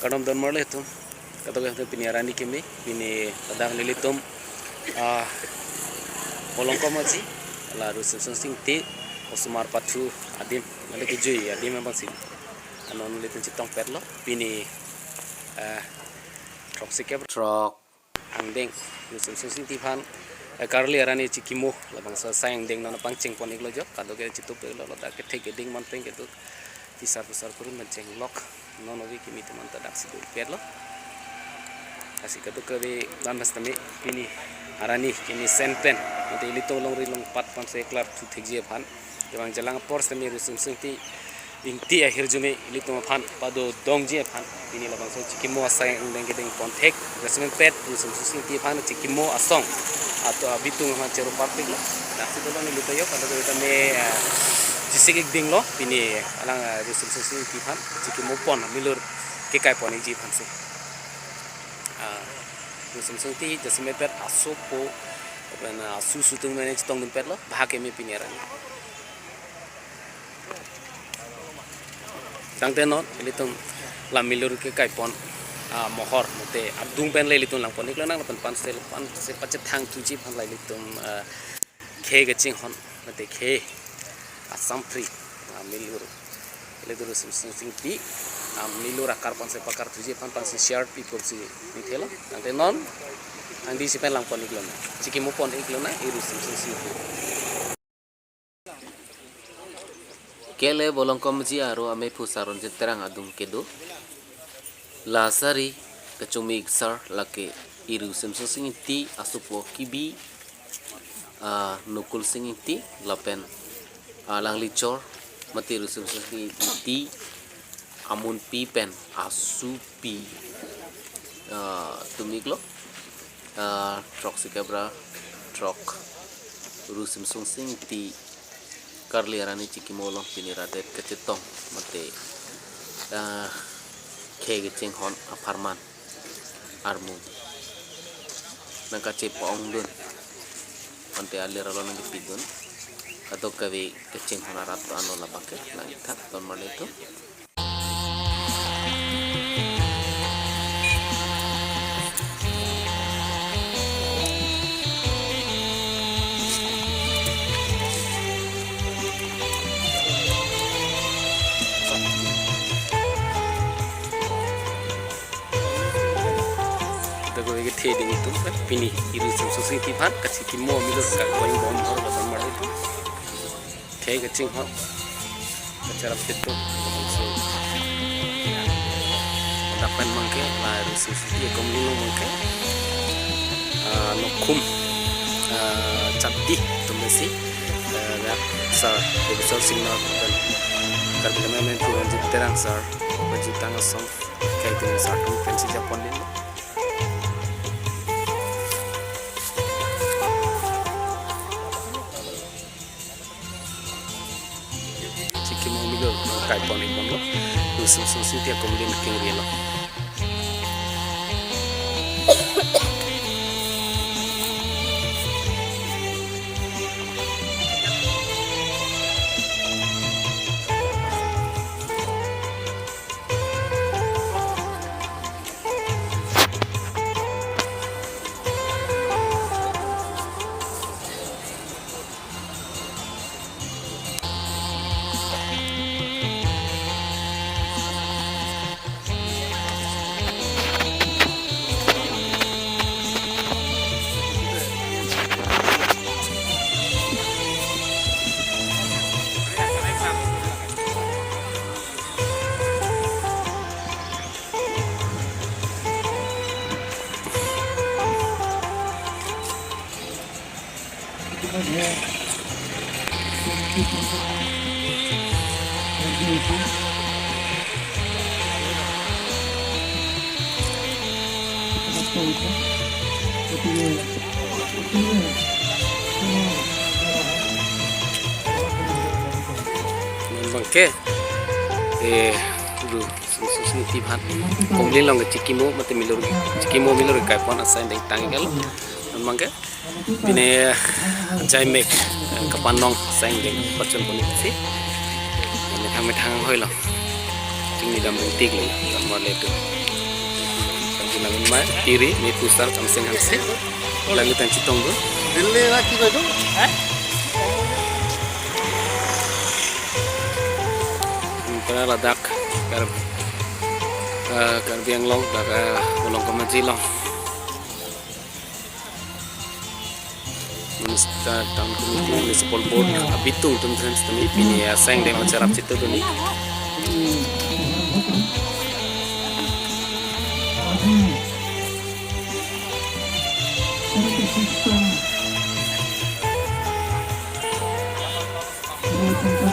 kadam don marle tu kata kata pini arani kemi pini ladang nilitum bolong komaji lalu sing ti osumar patu adim nale kijui adim memang sih anon nilitum ciptong perlo pini truk sikap truk angdeng sing ti pan karli arani cikimo labang sa sayang deng nona pangcing ponik lojo kado ke citu pe lo da ke thek ding man peng ke tu tisar kurun mancing lok nono wi kimi teman ta dak sidu perlo asik kado ke be bambas tami pini arani kini senten nanti lito long ri long pat pan se klap tu thek je pan jawang jalang pors tami rusum sing ti inti akhir jume lito pan pado dong je pan pini labang so cikimo sayang deng ke deng pon thek resmen pet rusum sing ti pan cikimo asong atau abitung ha ceru partik lo dak situ lo lito yo kado ke me jisik ding lo pini alang rusum sing ti pan cikimo pon milur ke kai pon ji pan se rusum sing ti jasme pet asopo bana susu tung manage tong pet lo bahake me pineran tangte not litung lamilur ke kai pon mohor mate abdung pen le litung lang pon iklo nang pan se pacet thang tuji pan lai litung khe ge ching hon mate khe asam free milur litung rusum sing ti milur akar pan se pakar tuji pan se share people si nithelo tangte non andi si pen lang pon iklo na cikimo pon iklo na irusum sing kele bolong komji aro ame pusaron terang adung kedo lasari kecumi sar lake iru semso singiti asupo kibi nukul singiti lapen lang licor mati iru semso singiti amun pi pen asupi tumiklo trok sikabra trok iru semso singiti karli arani cikimolo pini radet kecetong mate kege cing hon aparman armu nangka cepong dun ante alir alo nang pidun atau kawe kecing hon arato ano labake langita ton maleto theding itu pini iru sing ti pan ka cikimo milur ka going bom hor ba mar itu thei ka ching hor ka charap tetu so dapan mangke la iru sing ti kom lino mangke no kum chapdi tumesi rak sar professor singna dan karbina men puran terang sar bajutang song kai tin sa tum pensi japon din kai pon ikon lo rusum sing ti akomlin king rielo bangke du susniti bhat komlin long cikimo mate milur cikimo milur kai pon asain deng tanggal mangke bine jaimek kapanong saing deng pacon bonit si methang hoi lo tingni dam tik le dam le tu namun mai kiri ni pusar kamseng hamse langitan citong tu Delhi ना की करो pada ladak kar biang long dak ulong kamajilong Minister Town Committee Municipal Board Abitung Tuntunan Stami Pini Aseng Deng Macarap Citu Duni